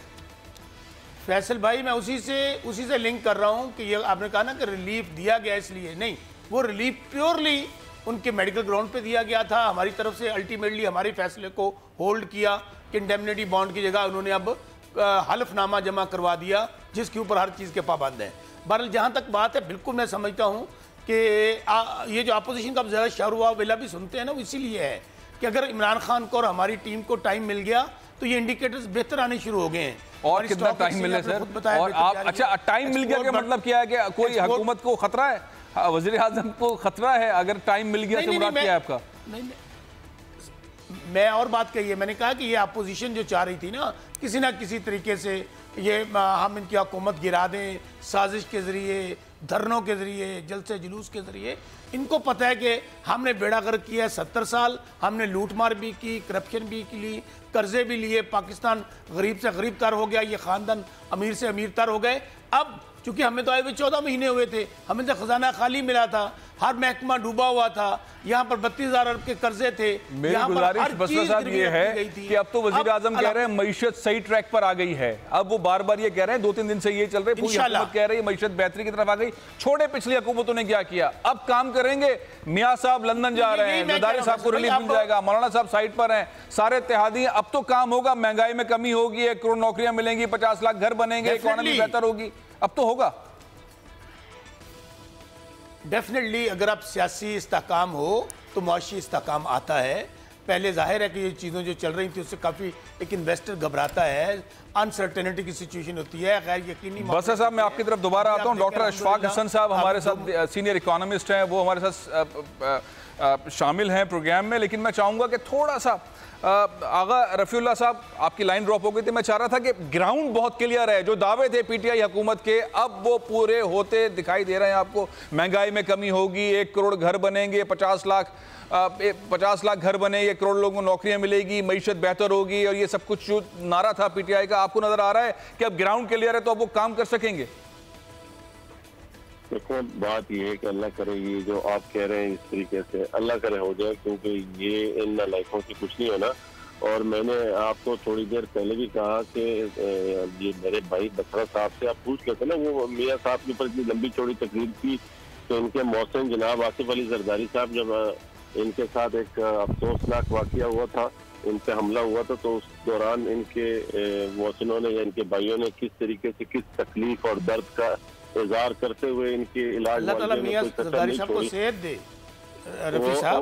Speaker 8: फैसल भाई, मैं उसी से लिंक कर रहा हूं कि ये आपने कहा ना कि रिलीफ दिया गया, इसलिए नहीं, वो रिलीफ प्योरली उनके मेडिकल ग्राउंड पे दिया गया था। हमारी तरफ से अल्टीमेटली हमारे फैसले को होल्ड किया कि इंडेमनिटी बॉन्ड की जगह उन्होंने अब हल्फनामा जमा करवा दिया, जिसके ऊपर हर चीज़ के पाबंद हैं। बहरहाल जहाँ तक बात है, बिल्कुल मैं समझता हूँ कि ये जो अपोजिशन का ज़्यादा शर वेला भी सुनते हैं ना, वो इसीलिए है कि अगर इमरान खान को और हमारी टीम को टाइम मिल गया तो ये इंडिकेटर्स बेहतर आने शुरू हो गए हैं।
Speaker 2: और कितना टाइम मिले सर? और आप अच्छा, टाइम मिल गया का मतलब क्या है कि कोई हुकूमत को खतरा है, वज़ीर आज़म को खतरा है अगर टाइम मिल गया? तो मुराद क्या है आपका?
Speaker 8: नहीं, मैं और बात कही है, मैंने कहा कि ये अपोजिशन जो चाह रही थी ना किसी तरीके से ये हम इनकी हुकूमत गिरा दें, साजिश के ज़रिए, धरनों के ज़रिए, जलसे जुलूस के ज़रिए। इनको पता है कि हमने बेड़ा गर्क किया 70 साल, हमने लूटमार भी की, करप्शन भी की, कर्जे भी लिए, पाकिस्तान गरीब से गरीब तर हो गया, ये ख़ानदान अमीर से अमीर तर हो गए। अब चूंकि हमें तो आए हुए 14 महीने हुए थे, हमें तो खजाना खाली मिला था, हर महकमा डूबा हुआ था, यहाँ पर 32,000 अरब के कर्जे थे।
Speaker 2: मेरी गुजारिश बसरा साहब ये है कि अब तो वज़ीर आज़म कह रहे हैं मईशत सही ट्रैक पर आ गई है। अब वो बार बार ये कह रहे हैं, 2-3 दिन से ये चल रहे, पूरी हुकूमत कह रही है मईशत बेहतरी की तरफ आ गई। छोड़े पिछली हुकूमतों ने क्या किया, अब काम करेंगे। मियाँ साहब लंदन जा रहे हैं, जरदारी साहब को रिलीफ मिल जाएगा, मौलाना साहब साइड पर हैं, सारे इत्तेहादी। अब तो काम होगा, महंगाई में कमी होगी, 1 करोड़ नौकरियां मिलेंगी, 50 लाख घर बनेंगे, इकोनॉमी बेहतर होगी। अब तो होगा
Speaker 8: डेफिनेटली। अगर आप सियासी इस्तेहकाम हो तो मुआशी इस्तेहकाम आता है। पहले जाहिर है कि ये चीज़ें जो चल रही थी उससे काफ़ी एक इन्वेस्टर घबराता है, अनसर्टेनिटी की सिचुएशन होती है, गैर यकीनी।
Speaker 2: बसरा साहब, मैं आपकी तरफ दोबारा आता हूँ। डॉक्टर अशफाक हसन साहब हमारे साथ सीनियर इकोनॉमिस्ट हैं, वो हमारे साथ शामिल हैं प्रोग्राम में। लेकिन मैं चाहूँगा कि थोड़ा सा आगा रफ़ीउल्लाह साहब, आपकी लाइन ड्रॉप हो गई थी। मैं चाह रहा था कि ग्राउंड बहुत क्लियर है, जो दावे थे पीटीआई हुकूमत के अब वो पूरे होते दिखाई दे रहे हैं आपको। महंगाई में कमी होगी, 1 करोड़ घर बनेंगे, 50 लाख घर बने, 1 करोड़ लोगों को नौकरियां मिलेगी, मईशत बेहतर होगी, और ये सब कुछ जो नारा था पीटीआई का, आपको नजर आ रहा है कि अब ग्राउंड क्लियर है तो अब वो काम कर सकेंगे?
Speaker 7: देखो, बात ये है कि अल्लाह करे ये जो आप कह रहे हैं इस तरीके से अल्लाह करे हो जाए, क्योंकि ये इन नालायकों से कुछ नहीं होना। और मैंने आपको थोड़ी देर पहले भी कहा कि ये मेरे भाई बसरा साहब से आप पूछ के थे ना, वो मियाँ साहब के ऊपर इतनी लंबी चौड़ी तकरीर की, तो इनके मौसम जनाब आसिफ अली जरदारी साहब, जब इनके साथ एक अफसोसनाक वाकया हुआ था, इन पे हमला हुआ था, तो उस दौरान इनके मौसनों ने या इनके भाइयों ने किस तरीके से किस तकलीफ और दर्द का इज़हार करते हुए इनके इलाज
Speaker 8: अल्लाह ताला मियां जरदारी साहब को सेहत दे, रफी साहब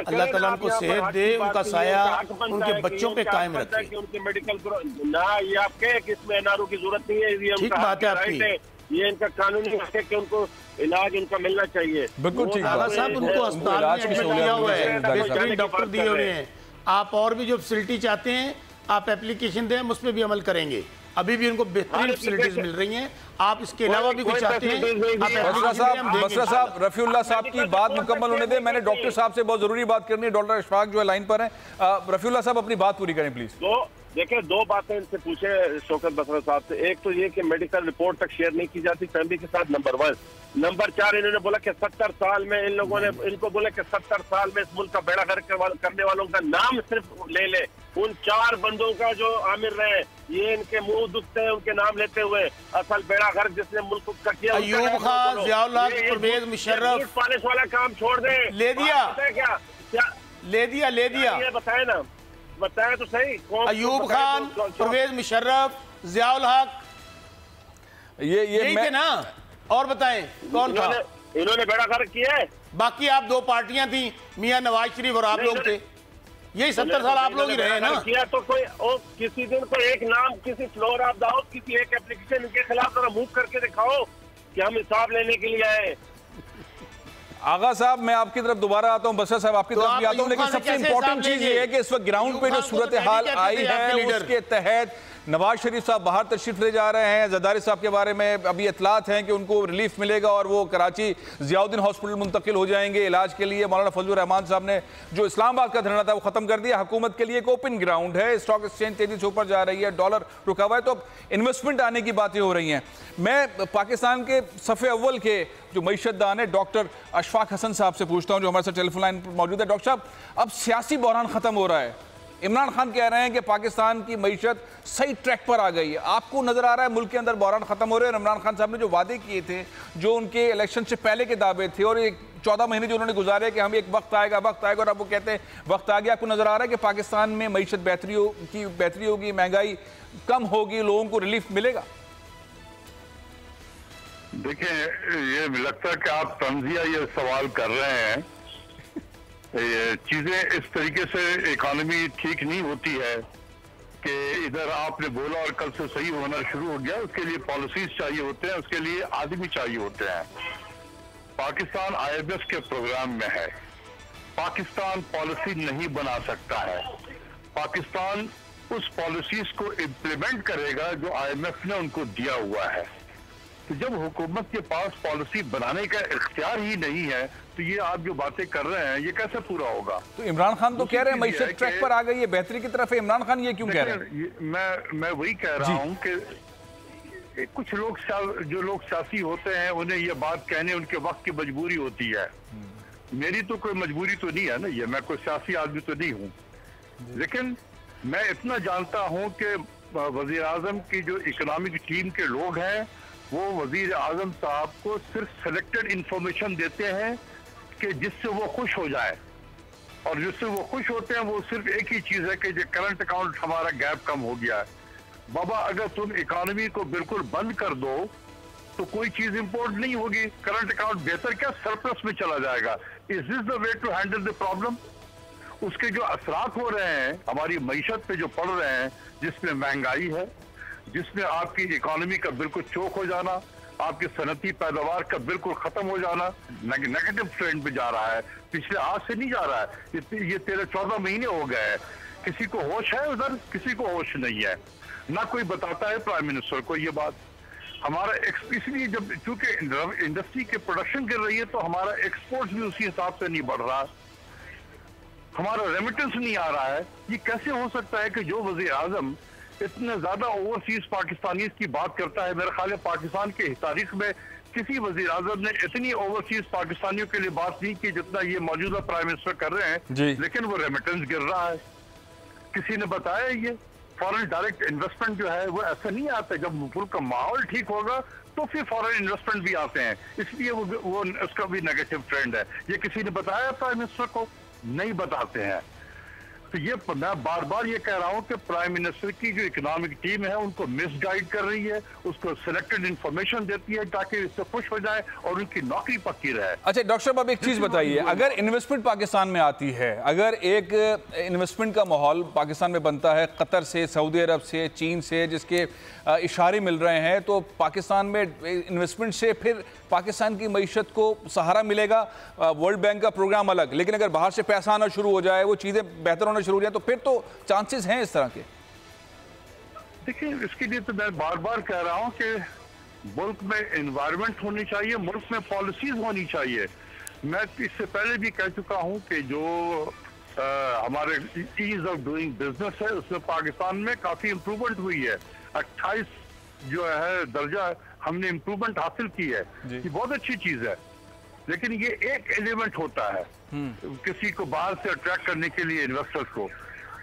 Speaker 8: अल्लाह ताला उनको सेहत दे, उनका साया उनके बच्चों पे कायम रखे।
Speaker 7: उनके मेडिकल ना ये आप कहे कि इसमें एनआरओ की जरूरत नहीं है, ये
Speaker 8: ठीक बात है आपकी,
Speaker 7: ये इनका कानूनी हक है कि उनको इलाज उनका मिलना चाहिए।
Speaker 2: बिल्कुल ठीक
Speaker 8: बात साहब, उनको अस्पताल में एडमिट किया हुआ है, बेहतरीन डॉक्टर दिए हुए हैं। आप और भी जो फैसिलिटी चाहते हैं आप एप्लीकेशन दें, हम उस पर भी अमल करेंगे। अभी भी उनको बेहतरीन फैसिलिटीज मिल रही हैं। आप इसके अलावा भी कुछ चाहते हैं?
Speaker 2: बसरा साहब, रफ़ीउल्लाह साहब की बात मुकम्मल होने दें, मैंने डॉक्टर साहब से बहुत जरूरी बात करनी है। डॉक्टर अशफाक जो है लाइन पर हैं, रफ़ीउल्लाह साहब अपनी बात पूरी करें प्लीज।
Speaker 7: तो देखिए, 2 बातें इनसे पूछे शौकत बसरा साहब से। एक तो ये कि मेडिकल रिपोर्ट तक शेयर नहीं की जाती फैमिली के साथ, नंबर 1। नंबर 4, इन्होंने बोला कि 70 साल में इन लोगों ने इनको बोला कि 70 साल में इस मुल्क का बेड़ा गर्क करने वालों का नाम सिर्फ ले ले। उन 4 बंदों का जो आमिर रहे, ये इनके मुंह दुखते हैं उनके नाम लेते हुए। असल बेड़ा गर्क जिसने मुल्क का किया,
Speaker 8: अयूब खान, ज़ियाउल हक, परवेज मुशर्रफ,
Speaker 7: पालिश वाला काम छोड़ दे।
Speaker 8: ले दिया
Speaker 7: क्या
Speaker 8: ले दिया
Speaker 7: ये बताए ना, बताया तो सही।
Speaker 8: अयूब खान, परवेज मुशर्रफ, ज़ियाउल हक, यही थे ना? और बताएं कौन था?
Speaker 7: इन्होंने बेड़ा गर्क किया है।
Speaker 8: बाकी आप 2 पार्टियां थी, मियां नवाज शरीफ और आप लोग थे। यही 70 साल आप लोग ही रहे ना।
Speaker 7: किया तो कोई किसी दिन कोई एक नाम, किसी फ्लोर ऑफ द हाउस, किसी एक एप्लीकेशन इनके खिलाफ जरा मूव करके दिखाओ कि हम हिसाब लेने के लिए आए।
Speaker 2: आगा साहब, मैं आपकी तरफ दोबारा आता हूं, बसरा साहब आपकी तरफ भी आता हूं, लेकिन सबसे इंपॉर्टेंट चीज ये है कि इस वक्त ग्राउंड पे जो सूरत हाल आई है उसके तहत नवाज शरीफ साहब बाहर तशरीफ ले जा रहे हैं। जरदारी साहब के बारे में अभी इतलात हैं कि उनको रिलीफ मिलेगा और वो कराची ज़ियाउद्दीन हॉस्पिटल मुंतकिल हो जाएंगे इलाज के लिए। मौलाना फजलुर रहमान साहब ने जो इस्लामाबाद का धरना था वो ख़त्म कर दिया। हुकूमत के लिए एक ओपन ग्राउंड है, स्टॉक एक्सचेंज तेजी से ऊपर जा रही है, डॉलर रुका हुआ है, तो अब इन्वेस्टमेंट आने की बातें हो रही हैं। मैं पाकिस्तान के सफ़े अव्वल के जो मईशतदान है डॉक्टर अशफाक हसन साहब से पूछता हूँ, जो हमारे साथ टेलीफोन लाइन पर मौजूद है। डॉक्टर साहब, अब सियासी बहरान ख़त्म हो रहा है, इमरान खान कह रहे हैं कि पाकिस्तान की मईशत सही ट्रैक पर आ गई है। आपको नजर आ रहा है मुल्क के अंदर बहरान खत्म हो रहे हैं? इमरान खान साहब ने जो वादे किए थे, जो उनके इलेक्शन से पहले के दावे थे, और एक 14 महीने जो उन्होंने गुजारे कि हम एक वक्त आएगा, और अब वो कहते हैं वक्त आ गया। आपको नजर आ रहा है कि पाकिस्तान में मईशत बेहतरी होगी, महंगाई कम होगी, लोगों को रिलीफ मिलेगा?
Speaker 9: देखिए, ये लगता है कि आप तंजिया ये सवाल कर रहे हैं। चीजें इस तरीके से इकोनॉमी ठीक नहीं होती है कि इधर आपने बोला और कल से सही होना शुरू हो गया। उसके लिए पॉलिसीज चाहिए होते हैं, उसके लिए आदमी चाहिए होते हैं। पाकिस्तान IMF के प्रोग्राम में है। पाकिस्तान पॉलिसी नहीं बना सकता है। पाकिस्तान उस पॉलिसीज को इम्प्लीमेंट करेगा जो IMF ने उनको दिया हुआ है। तो जब हुकूमत के पास पॉलिसी बनाने का इख्तियार ही नहीं है, तो ये आप जो बातें कर रहे हैं ये कैसे पूरा होगा?
Speaker 2: तो इमरान खान तो कह रहे हैं मईशत ट्रैक पर आ गई है, बेहतरी की तरफ है। इमरान खान ये क्यों कह रहे हैं?
Speaker 9: मैं वही कह रहा हूँ कि कुछ लोग जो लोग सियासी होते हैं उन्हें ये बात कहने उनके वक्त की मजबूरी होती है। मेरी तो कोई मजबूरी तो नहीं है ना, ये मैं कोई सियासी आदमी तो नहीं हूँ, लेकिन मैं इतना जानता हूँ कि वजीर आजम की जो इकोनॉमिक टीम के लोग हैं वो वजीर आजम साहब को सिर्फ सिलेक्टेड इंफॉर्मेशन देते हैं कि जिससे वो खुश हो जाए, और जिससे वो खुश होते हैं वो सिर्फ एक ही चीज है कि जो करंट अकाउंट हमारा गैप कम हो गया है। बाबा, अगर तुम इकोनॉमी को बिल्कुल बंद कर दो तो कोई चीज इंपोर्ट नहीं होगी, करंट अकाउंट बेहतर क्या सरप्लस में चला जाएगा। Is this the way to handle the problem? उसके जो असरात हो रहे हैं हमारी मईशत पे जो पड़ रहे हैं, जिसमें महंगाई है, जिसमें आपकी इकोनॉमी का बिल्कुल चौक हो जाना, आपकी सनती पैदावार का बिल्कुल खत्म हो जाना, नेगेटिव ट्रेंड पे जा रहा है। पिछले आज से नहीं जा रहा है, ये 13-14 महीने हो गए हैं। किसी को होश है उधर, किसी को होश नहीं है, ना कोई बताता है प्राइम मिनिस्टर को ये बात। हमारा इसलिए जब चूंकि इंडस्ट्री के प्रोडक्शन गिर रही है तो हमारा एक्सपोर्ट भी उसी हिसाब से नहीं बढ़ रहा, हमारा रेमिटेंस नहीं आ रहा है। ये कैसे हो सकता है कि जो वजीर आजम इतने ज्यादा ओवरसीज पाकिस्तानी की बात करता है, मेरे ख्याल है पाकिस्तान की तारीख में किसी वजीर आजम ने इतनी ओवरसीज पाकिस्तानियों के लिए बात नहीं की जितना ये मौजूदा प्राइम मिनिस्टर कर रहे हैं। लेकिन वो रेमिटेंस गिर रहा है। किसी ने बताया ये फॉरेन डायरेक्ट इन्वेस्टमेंट जो है वो ऐसा नहीं आता। जब मुल्क का माहौल ठीक होगा तो फिर फॉरेन इन्वेस्टमेंट भी आते हैं, इसलिए वो उसका भी नेगेटिव ट्रेंड है। ये किसी ने बताया प्राइम मिनिस्टर को? नहीं बताते हैं। तो ये मैं बार बार ये कह रहा हूँ कि प्राइम मिनिस्टर की जो इकोनॉमिक टीम है उनको मिसगाइड कर रही है, उसको सिलेक्टेड इंफॉर्मेशन देती है ताकि इससे खुश हो जाए और उनकी नौकरी पक्की रहे।
Speaker 2: अच्छा डॉक्टर साहब, अब एक चीज बताइए, अगर इन्वेस्टमेंट पाकिस्तान में आती है, अगर एक इन्वेस्टमेंट का माहौल पाकिस्तान में बनता है कतर से, सऊदी अरब से, चीन से, जिसके इशारे मिल रहे हैं, तो पाकिस्तान में इन्वेस्टमेंट से फिर पाकिस्तान की मईशत को सहारा मिलेगा। वर्ल्ड बैंक का प्रोग्राम अलग, लेकिन अगर बाहर से पैसा आना शुरू हो जाए, वो चीज़ें बेहतर होना शुरू हो जाए, तो फिर तो चांसेस हैं इस तरह के।
Speaker 9: देखिए, इसके लिए तो मैं बार बार कह रहा हूं कि मुल्क में एनवायरनमेंट होनी चाहिए, मुल्क में पॉलिसीज होनी चाहिए। मैं इससे पहले भी कह चुका हूं कि जो हमारे ईज ऑफ डूइंग बिजनेस है उसमें पाकिस्तान में काफी इम्प्रूवमेंट हुई है। 28 जो है दर्जा हमने इम्प्रूवमेंट हासिल की है, ये बहुत अच्छी चीज है। लेकिन ये एक एलिमेंट होता है किसी को बाहर से अट्रैक्ट करने के लिए इन्वेस्टर्स को।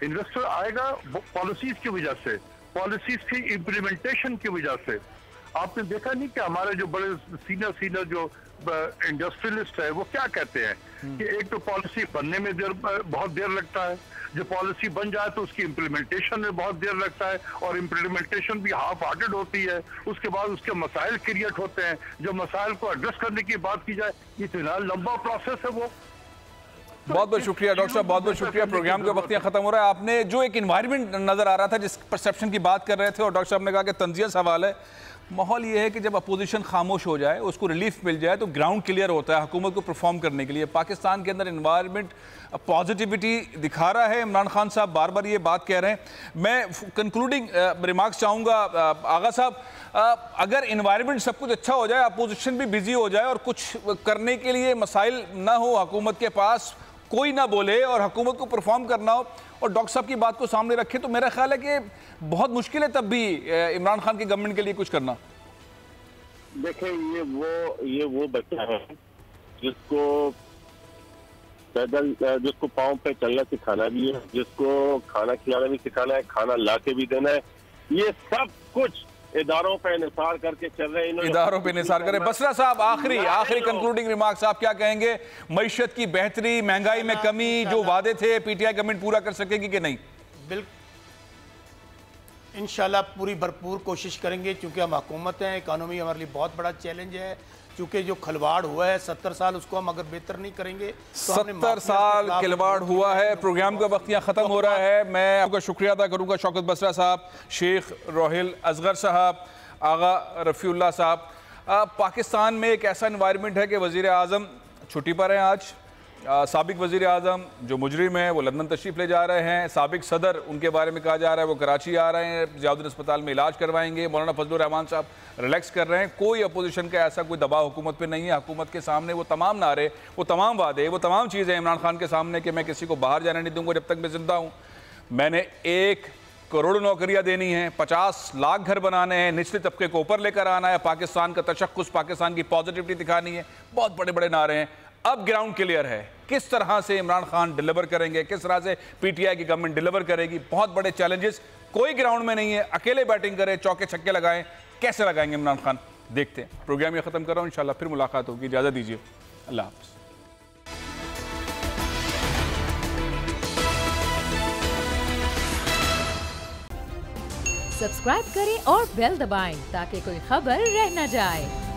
Speaker 9: इन्वेस्टर आएगा पॉलिसीज की वजह से, पॉलिसीज की इम्प्लीमेंटेशन की वजह से। आपने देखा नहीं कि हमारे जो बड़े सीनियर जो इंडस्ट्रियलिस्ट है वो क्या कहते हैं कि एक तो पॉलिसी बनने में बहुत देर लगता है, जो पॉलिसी बन जाए तो उसकी इम्प्लीमेंटेशन में बहुत देर लगता है, और इम्प्लीमेंटेशन भी हाफ हार्टेड होती है। उसके बाद उसके मसाइल क्रिएट होते हैं, जो मसाइल को एड्रेस करने की बात की जाए इतना लंबा प्रोसेस है वो।
Speaker 2: बहुत बहुत शुक्रिया डॉक्टर साहब, बहुत बहुत शुक्रिया। प्रोग्राम का वक्त खत्म हो रहा है। आपने जो एक इन्वायरमेंट नजर आ रहा था, जिस परसेप्शन की बात कर रहे थे, और डॉक्टर साहब ने कहा कि तंजिया सवाल है, माहौल ये है कि जब अपोजिशन खामोश हो जाए, उसको रिलीफ मिल जाए, तो ग्राउंड क्लियर होता है हुकूमत को परफॉर्म करने के लिए। पाकिस्तान के अंदर इन्वायरमेंट पॉजिटिविटी दिखा रहा है। इमरान खान साहब बार बार ये बात कह रहे हैं। मैं कंक्लूडिंग रिमार्क्स चाहूँगा आगा साहब, अगर इन्वायरमेंट सब कुछ अच्छा हो जाए, अपोजिशन भी बिजी हो जाए और कुछ करने के लिए मसाइल ना हो हुकूमत के पास, कोई ना बोले और हुकूमत को परफॉर्म करना हो और डॉक्टर साहब की बात को सामने रखे, तो मेरा ख्याल है कि बहुत मुश्किल है तब भी इमरान खान की गवर्नमेंट के लिए कुछ करना।
Speaker 7: देखें, ये वो बच्चा है जिसको जिसको पाँव पे चलना सिखाना भी है, जिसको खाना खिलाना भी सिखाना है, खाना ला के भी देना है। ये सब कुछ इदारों पे निसार करके चल रहे हैं।
Speaker 2: इदारों पे निसार करें। बसरा साहब, आखिरी कंक्लूडिंग रिमार्क्स आप क्या कहेंगे? मईशत की बेहतरी, महंगाई में कमी, जो वादे थे पीटीआई गवर्नमेंट पूरा कर सकेगी कि नहीं?
Speaker 8: बिल्कुल, इंशाल्लाह पूरी भरपूर कोशिश करेंगे, क्योंकि हम हुकूमत हैं। इकानमी हमारे लिए बहुत बड़ा चैलेंज है, क्योंकि जो खिलवाड़ हुआ है 70 साल, उसको हम अगर बेहतर नहीं करेंगे तो
Speaker 2: 70 साल खिलवाड़ हुआ है। प्रोग्राम का वक्त यहाँ ख़त्म हो रहा है। मैं आपका शुक्रिया अदा करूँगा शौकत बसरा साहब, शेख रोहिल असगर साहब, आगा रफ़ीउल्लाह साहब। पाकिस्तान में एक ऐसा इन्वायरमेंट है कि वज़ीर आज़म छुट्टी पर हैं आज। साबिक वज़ीर आज़म जो मुजरिम है वो लंदन तशरीफ़ ले जा रहे हैं। साबिक सदर, उनके बारे में कहा जा रहा है वो कराची आ रहे हैं, ज़ियाउद्दीन अस्पताल में इलाज करवाएंगे। मौलाना फजलुर रहमान साहब रिलैक्स कर रहे हैं। कोई अपोजिशन का ऐसा कोई दबाव हुकूमत पे नहीं है। हुकूमत के सामने वो तमाम नारे, वो तमाम वादे, वो तमाम चीज़ें इमरान खान के सामने कि मैं किसी को बाहर जाने नहीं दूंगा जब तक मैं ज़िंदा हूँ। मैंने 1 करोड़ नौकरियाँ देनी हैं, 50 लाख घर बनाने हैं, निचले तबके को ऊपर लेकर आना है, पाकिस्तान का तशक्कुस, पाकिस्तान की पॉजिटिविटी दिखानी है। बहुत बड़े बड़े नारे हैं। अब ग्राउंड क्लियर है, किस तरह से इमरान खान डिलीवर करेंगे, किस तरह से पीटीआई की गवर्नमेंट डिलीवर करेगी। बहुत बड़े चैलेंजेस, कोई ग्राउंड में नहीं है। अकेले बैटिंग करें, चौके छक्के लगाएं, कैसे लगाएंगे इमरान खान, देखते हैं। प्रोग्राम ये खत्म कर रहा हूं, इंशाल्लाह फिर मुलाकात होगी। इजाजत दीजिए, अल्लाह हाफ़िज़।
Speaker 1: सब्सक्राइब करें और बेल दबाएं ताकि कोई खबर रह न जाए।